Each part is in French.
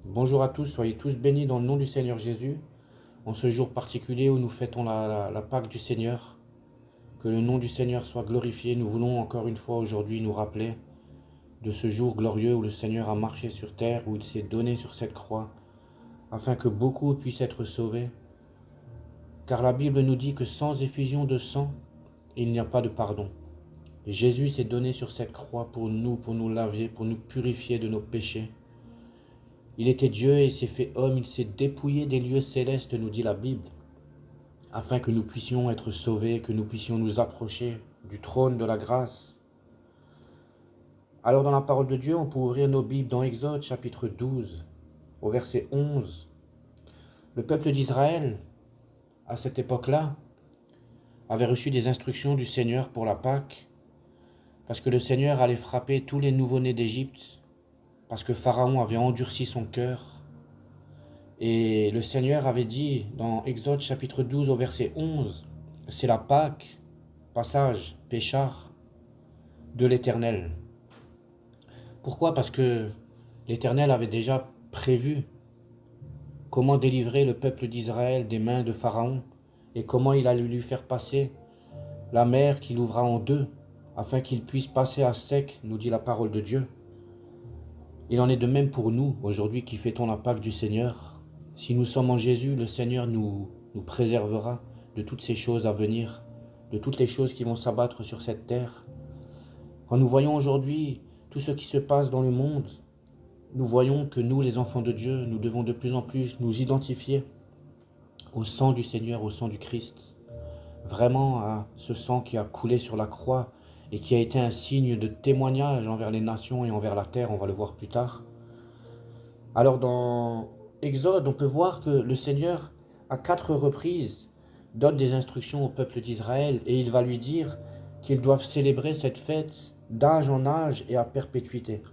Bonjour à tous, soyez tous bénis dans le nom du Seigneur Jésus, en ce jour particulier où nous fêtons la Pâque du Seigneur. Que le nom du Seigneur soit glorifié. Nous voulons encore une fois aujourd'hui nous rappeler de ce jour glorieux où le Seigneur a marché sur terre, où il s'est donné sur cette croix, afin que beaucoup puissent être sauvés. Car la Bible nous dit que sans effusion de sang, il n'y a pas de pardon. Et Jésus s'est donné sur cette croix pour nous laver, pour nous purifier de nos péchés. Il était Dieu et s'est fait homme, il s'est dépouillé des lieux célestes, nous dit la Bible, afin que nous puissions être sauvés, que nous puissions nous approcher du trône de la grâce. Alors dans la parole de Dieu, on peut ouvrir nos Bibles dans Exode chapitre 12, au verset 11. Le peuple d'Israël, à cette époque-là, avait reçu des instructions du Seigneur pour la Pâque, parce que le Seigneur allait frapper tous les nouveau-nés d'Égypte, parce que Pharaon avait endurci son cœur. Et le Seigneur avait dit dans Exode chapitre 12 au verset 11, c'est la Pâque, passage, péchard, de l'Éternel. Pourquoi? Parce que l'Éternel avait déjà prévu comment délivrer le peuple d'Israël des mains de Pharaon et comment il allait lui faire passer la mer qu'il ouvra en deux, afin qu'il puisse passer à sec, nous dit la parole de Dieu. Il en est de même pour nous, aujourd'hui qui fêtons la Pâque du Seigneur. Si nous sommes en Jésus, le Seigneur nous préservera de toutes ces choses à venir, de toutes les choses qui vont s'abattre sur cette terre. Quand nous voyons aujourd'hui tout ce qui se passe dans le monde, nous voyons que nous, les enfants de Dieu, nous devons de plus en plus nous identifier au sang du Seigneur, au sang du Christ. Vraiment à ce sang qui a coulé sur la croix et qui a été un signe de témoignage envers les nations et envers la terre, on va le voir plus tard. Alors dans Exode, on peut voir que le Seigneur, à 4 reprises, donne des instructions au peuple d'Israël et il va lui dire qu'ils doivent célébrer cette fête d'âge en âge et à perpétuité.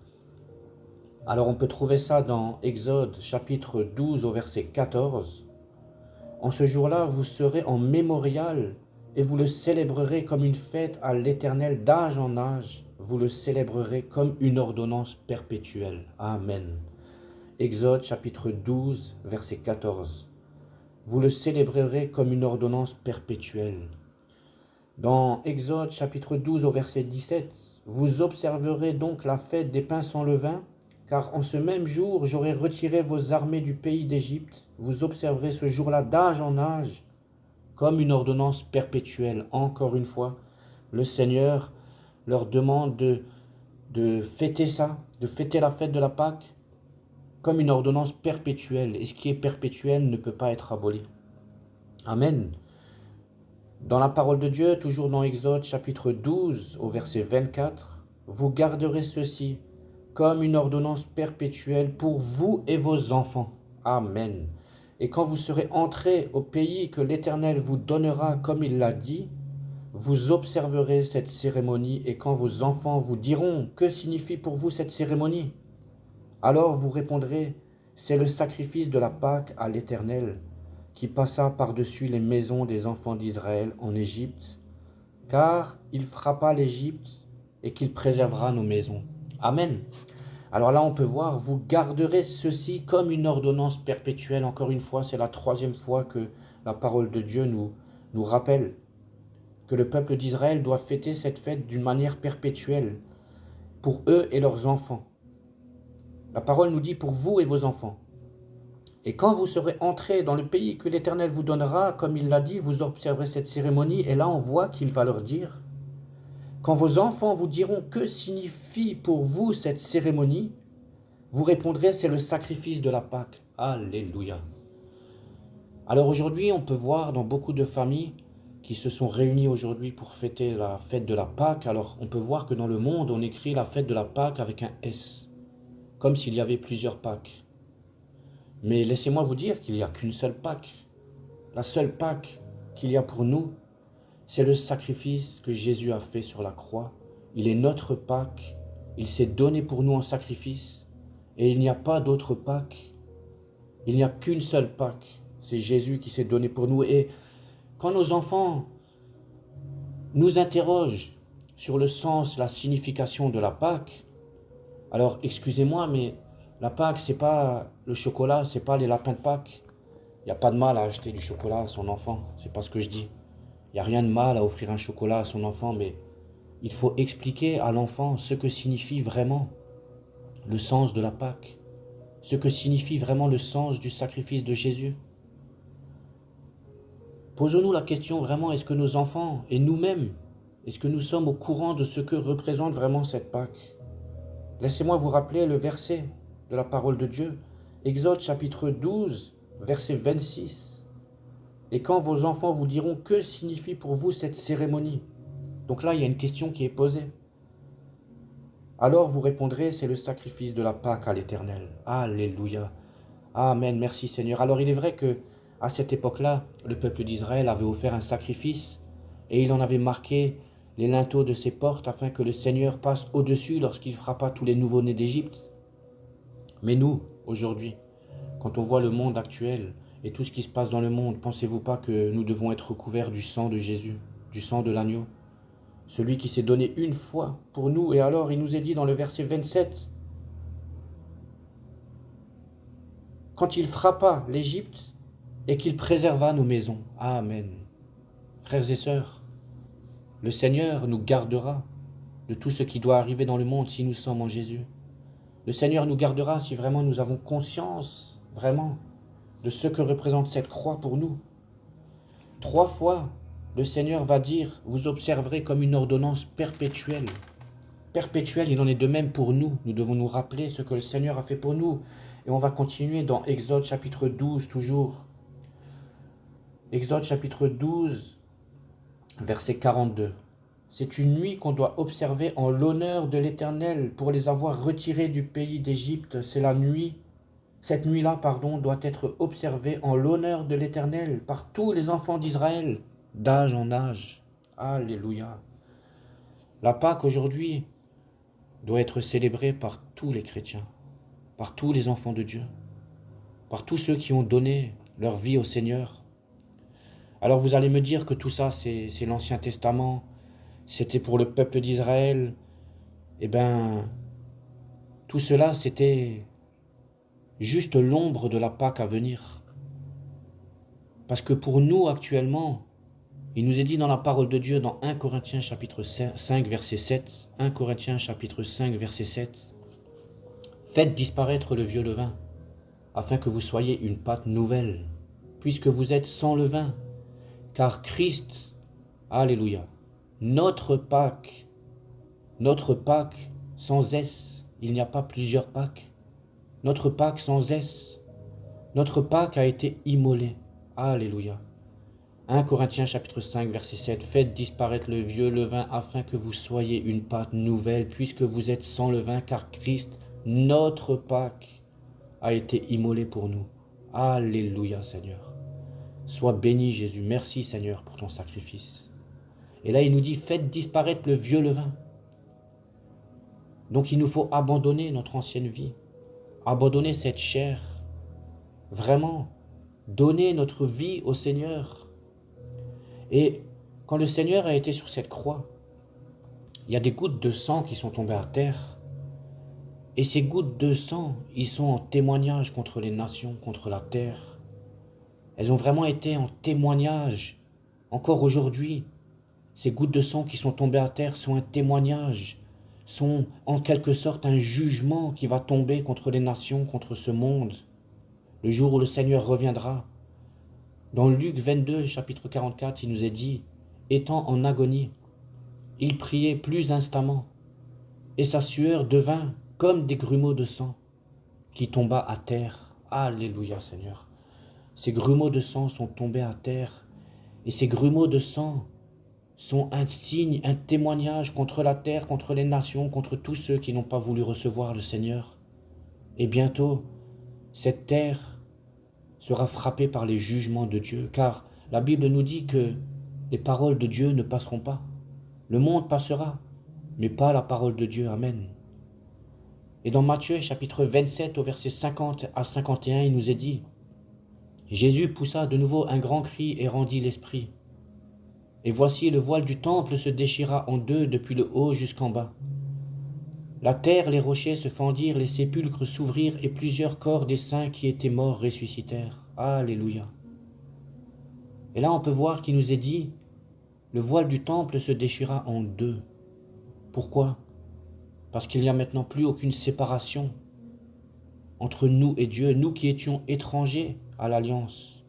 Alors on peut trouver ça dans Exode chapitre 12 au verset 14. En ce jour-là, vous serez en mémorial et vous le célébrerez comme une fête à l'Éternel d'âge en âge. Vous le célébrerez comme une ordonnance perpétuelle. Amen. Exode chapitre 12, verset 14. Vous le célébrerez comme une ordonnance perpétuelle. Dans Exode chapitre 12 au verset 17, vous observerez donc la fête des pains sans levain, car en ce même jour j'aurai retiré vos armées du pays d'Égypte. Vous observerez ce jour-là d'âge en âge, comme une ordonnance perpétuelle. Encore une fois, le Seigneur leur demande de fêter ça, de fêter la fête de la Pâque, comme une ordonnance perpétuelle. Et ce qui est perpétuel ne peut pas être aboli. Amen. Dans la parole de Dieu, toujours dans Exode chapitre 12 au verset 24, vous garderez ceci comme une ordonnance perpétuelle pour vous et vos enfants. Amen. Et quand vous serez entrés au pays que l'Éternel vous donnera comme il l'a dit, vous observerez cette cérémonie et quand vos enfants vous diront « Que signifie pour vous cette cérémonie ?» Alors vous répondrez « C'est le sacrifice de la Pâque à l'Éternel qui passa par-dessus les maisons des enfants d'Israël en Égypte, car il frappa l'Égypte et qu'il préservera nos maisons. » Amen. Alors là, on peut voir, vous garderez ceci comme une ordonnance perpétuelle. Encore une fois, c'est la 3e fois que la parole de Dieu nous rappelle que le peuple d'Israël doit fêter cette fête d'une manière perpétuelle pour eux et leurs enfants. La parole nous dit pour vous et vos enfants. Et quand vous serez entrés dans le pays que l'Éternel vous donnera, comme il l'a dit, vous observerez cette cérémonie. Et là, on voit qu'il va leur dire, quand vos enfants vous diront que signifie pour vous cette cérémonie, vous répondrez, c'est le sacrifice de la Pâque. Alléluia. Alors aujourd'hui, on peut voir dans beaucoup de familles qui se sont réunies aujourd'hui pour fêter la fête de la Pâque. Alors on peut voir que dans le monde, on écrit la fête de la Pâque avec un S, comme s'il y avait plusieurs Pâques. Mais laissez-moi vous dire qu'il n'y a qu'une seule Pâque. La seule Pâque qu'il y a pour nous, c'est le sacrifice que Jésus a fait sur la croix. Il est notre Pâque. Il s'est donné pour nous en sacrifice. Et il n'y a pas d'autre Pâque. Il n'y a qu'une seule Pâque. C'est Jésus qui s'est donné pour nous. Et quand nos enfants nous interrogent sur le sens, la signification de la Pâque, alors excusez-moi, mais La Pâque, c'est pas le chocolat, c'est pas les lapins de Pâques. Il n'y a pas de mal à acheter du chocolat à son enfant, c'est pas ce que je dis. Il n'y a rien de mal à offrir un chocolat à son enfant, mais il faut expliquer à l'enfant ce que signifie vraiment le sens de la Pâque, ce que signifie vraiment le sens du sacrifice de Jésus. Posons-nous la question vraiment, est-ce que nos enfants et nous-mêmes, est-ce que nous sommes au courant de ce que représente vraiment cette Pâque? Laissez-moi vous rappeler le verset de la parole de Dieu, Exode chapitre 12, verset 26. Et quand vos enfants vous diront que signifie pour vous cette cérémonie? Donc là, il y a une question qui est posée. Alors vous répondrez, c'est le sacrifice de la Pâque à l'Éternel. Alléluia. Amen, merci Seigneur. Alors il est vrai que à cette époque-là, le peuple d'Israël avait offert un sacrifice et il en avait marqué les linteaux de ses portes afin que le Seigneur passe au-dessus lorsqu'il frappa tous les nouveau-nés d'Égypte. Mais nous, aujourd'hui, quand on voit le monde actuel et tout ce qui se passe dans le monde, pensez-vous pas que nous devons être recouverts du sang de Jésus, du sang de l'agneau, celui qui s'est donné une fois pour nous? Et alors il nous est dit dans le verset 27, quand il frappa l'Égypte et qu'il préserva nos maisons. Amen. Frères et sœurs, le Seigneur nous gardera de tout ce qui doit arriver dans le monde si nous sommes en Jésus. Le Seigneur nous gardera si vraiment nous avons conscience, vraiment, de ce que représente cette croix pour nous. 3 fois, le Seigneur va dire, vous observerez comme une ordonnance perpétuelle. Perpétuelle, il en est de même pour nous. Nous devons nous rappeler ce que le Seigneur a fait pour nous. Et on va continuer dans Exode chapitre 12 toujours. Exode chapitre 12, verset 42. C'est une nuit qu'on doit observer en l'honneur de l'Éternel pour les avoir retirés du pays d'Égypte. C'est la nuit. Cette nuit-là, doit être observée en l'honneur de l'Éternel par tous les enfants d'Israël, d'âge en âge. Alléluia. La Pâque aujourd'hui doit être célébrée par tous les chrétiens, par tous les enfants de Dieu, par tous ceux qui ont donné leur vie au Seigneur. Alors vous allez me dire que tout ça, c'est l'Ancien Testament, c'était pour le peuple d'Israël. Eh bien, tout cela, c'était juste l'ombre de la Pâque à venir. Parce que pour nous, actuellement, il nous est dit dans la parole de Dieu, dans 1 Corinthiens chapitre 5, verset 7, 1 Corinthiens chapitre 5, verset 7, « Faites disparaître le vieux levain, afin que vous soyez une pâte nouvelle, puisque vous êtes sans levain, car Christ, alléluia, notre Pâque sans S, il n'y a pas plusieurs Pâques, notre Pâque sans S, notre Pâque a été immolée, alléluia. 1 Corinthiens chapitre 5 verset 7, « Faites disparaître le vieux levain afin que vous soyez une pâte nouvelle, puisque vous êtes sans levain, car Christ, notre Pâque, a été immolé pour nous. » Alléluia Seigneur. Sois béni Jésus, merci Seigneur pour ton sacrifice. Et là il nous dit, faites disparaître le vieux levain. Donc il nous faut abandonner notre ancienne vie, abandonner cette chair, vraiment, donner notre vie au Seigneur. Et quand le Seigneur a été sur cette croix, il y a des gouttes de sang qui sont tombées à terre. Et ces gouttes de sang, ils sont en témoignage contre les nations, contre la terre. Elles ont vraiment été en témoignage. Encore aujourd'hui, ces gouttes de sang qui sont tombées à terre sont un témoignage, sont en quelque sorte un jugement qui va tomber contre les nations, contre ce monde. Le jour où le Seigneur reviendra. Dans Luc 22, chapitre 44, il nous est dit, étant en agonie, il priait plus instamment, et sa sueur devint comme des grumeaux de sang qui tomba à terre. Alléluia Seigneur. Ces grumeaux de sang sont tombés à terre, et ces grumeaux de sang sont un signe, un témoignage contre la terre, contre les nations, contre tous ceux qui n'ont pas voulu recevoir le Seigneur. Et bientôt, cette terre sera frappée par les jugements de Dieu, car la Bible nous dit que les paroles de Dieu ne passeront pas. Le monde passera, mais pas la parole de Dieu. Amen. Et dans Matthieu chapitre 27 au verset 50 à 51, il nous est dit, Jésus poussa de nouveau un grand cri et rendit l'esprit. Et voici le voile du temple se déchira en deux depuis le haut jusqu'en bas. La terre, les rochers se fendirent, les sépulcres s'ouvrirent, et plusieurs corps des saints qui étaient morts ressuscitèrent. Alléluia. Et là, on peut voir qu'il nous est dit, le voile du temple se déchira en deux. Pourquoi? Parce qu'il n'y a maintenant plus aucune séparation entre nous et Dieu, nous qui étions étrangers à l'alliance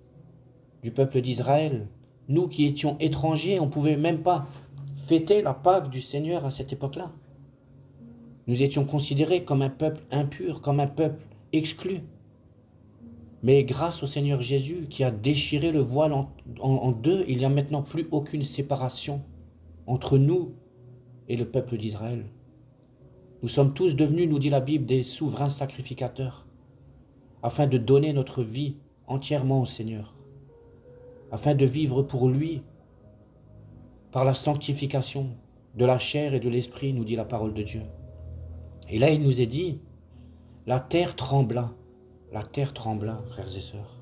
du peuple d'Israël, nous qui étions étrangers, on ne pouvait même pas fêter la Pâque du Seigneur à cette époque-là. Nous étions considérés comme un peuple impur, comme un peuple exclu. Mais grâce au Seigneur Jésus qui a déchiré le voile en deux, il n'y a maintenant plus aucune séparation entre nous et le peuple d'Israël. Nous sommes tous devenus, nous dit la Bible, des souverains sacrificateurs, afin de donner notre vie entièrement au Seigneur, afin de vivre pour lui, par la sanctification de la chair et de l'esprit, nous dit la parole de Dieu. Et là, il nous est dit, la terre trembla, frères et sœurs.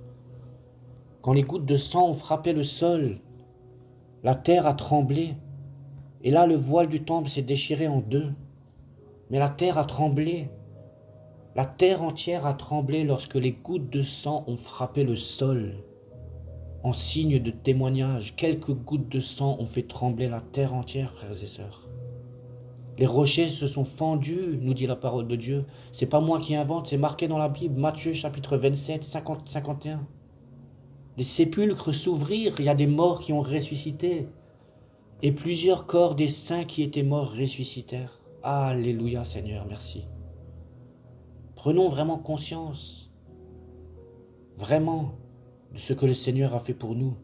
Quand les gouttes de sang ont frappé le sol, la terre a tremblé, et là, le voile du temple s'est déchiré en deux. Mais la terre a tremblé, la terre entière a tremblé lorsque les gouttes de sang ont frappé le sol. En signe de témoignage, quelques gouttes de sang ont fait trembler la terre entière, frères et sœurs. Les rochers se sont fendus, nous dit la parole de Dieu. C'est pas moi qui invente, c'est marqué dans la Bible, Matthieu chapitre 27, 50-51. Les sépulcres s'ouvrirent, il y a des morts qui ont ressuscité. Et plusieurs corps des saints qui étaient morts ressuscitèrent. Alléluia Seigneur, merci. Prenons vraiment conscience, vraiment, de ce que le Seigneur a fait pour nous.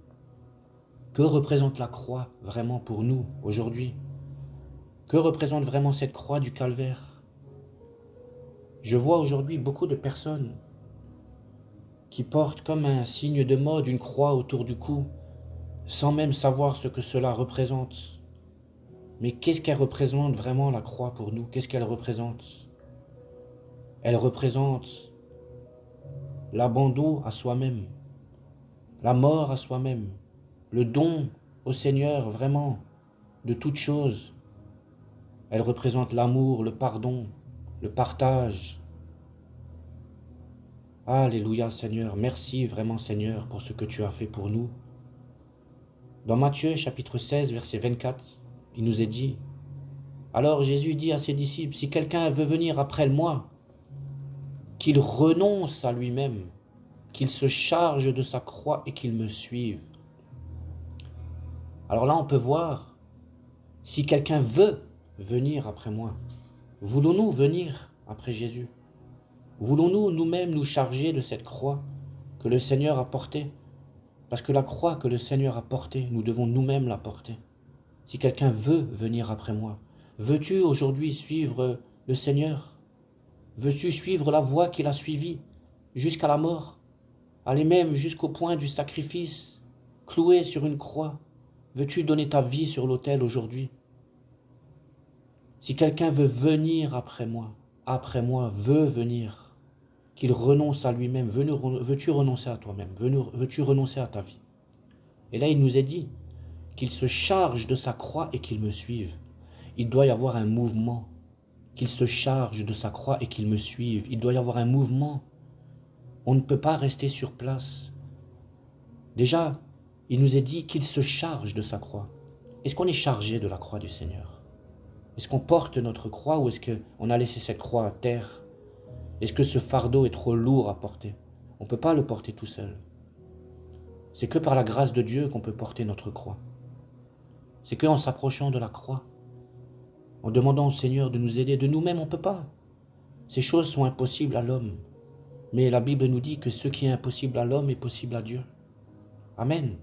Que représente la croix vraiment pour nous aujourd'hui? Que représente vraiment cette croix du calvaire? Je vois aujourd'hui beaucoup de personnes qui portent comme un signe de mode une croix autour du cou, sans même savoir ce que cela représente. Mais qu'est-ce qu'elle représente vraiment la croix pour nous? Qu'est-ce qu'elle représente? Elle représente l'abandon à soi-même, la mort à soi-même, le don au Seigneur vraiment de toutes choses. Elle représente l'amour, le pardon, le partage. Alléluia Seigneur, merci vraiment Seigneur pour ce que tu as fait pour nous. Dans Matthieu chapitre 16 verset 24, il nous est dit, alors Jésus dit à ses disciples, si quelqu'un veut venir après moi, qu'il renonce à lui-même, qu'il se charge de sa croix et qu'il me suive. Alors là, on peut voir, si quelqu'un veut venir après moi, voulons-nous venir après Jésus? Voulons-nous nous-mêmes nous charger de cette croix que le Seigneur a portée? Parce que la croix que le Seigneur a portée, nous devons nous-mêmes la porter. Si quelqu'un veut venir après moi, veux-tu aujourd'hui suivre le Seigneur? Veux-tu suivre la voie qu'il a suivie jusqu'à la mort? Aller même jusqu'au point du sacrifice, cloué sur une croix. Veux-tu donner ta vie sur l'autel aujourd'hui? Si quelqu'un veut venir après moi, veut venir, qu'il renonce à lui-même, veux-tu renoncer à toi-même? Veux-tu renoncer à ta vie? Et là, il nous est dit qu'il se charge de sa croix et qu'il me suive. Il doit y avoir un mouvement, qu'il se charge de sa croix et qu'il me suive. Il doit y avoir un mouvement. On ne peut pas rester sur place. Déjà, il nous est dit qu'il se charge de sa croix. Est-ce qu'on est chargé de la croix du Seigneur? Est-ce qu'on porte notre croix ou est-ce qu'on a laissé cette croix à terre? Est-ce que ce fardeau est trop lourd à porter? On ne peut pas le porter tout seul. C'est que par la grâce de Dieu qu'on peut porter notre croix. C'est qu'en s'approchant de la croix, en demandant au Seigneur de nous aider, de nous-mêmes, on ne peut pas. Ces choses sont impossibles à l'homme. Mais la Bible nous dit que ce qui est impossible à l'homme est possible à Dieu. Amen.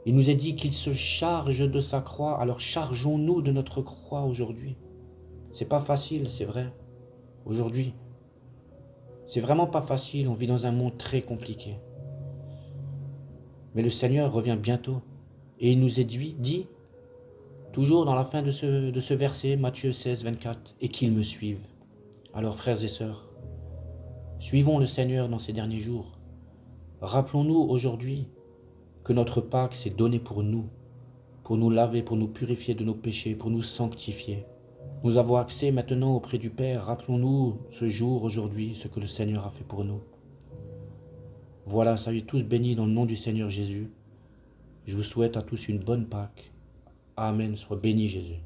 Il nous est dit qu'il se charge de sa croix, alors chargeons-nous de notre croix aujourd'hui. C'est pas facile, c'est vrai, aujourd'hui. C'est vraiment pas facile, on vit dans un monde très compliqué. Mais le Seigneur revient bientôt. Et il nous est dit, toujours dans la fin de ce verset, Matthieu 16, 24, et qu'il me suive. Alors frères et sœurs, suivons le Seigneur dans ces derniers jours. Rappelons-nous aujourd'hui que notre Pâque s'est donné pour nous laver, pour nous purifier de nos péchés, pour nous sanctifier. Nous avons accès maintenant auprès du Père. Rappelons-nous ce jour, aujourd'hui, ce que le Seigneur a fait pour nous. Voilà, soyez tous bénis dans le nom du Seigneur Jésus. Je vous souhaite à tous une bonne Pâque. Amen. Sois béni Jésus.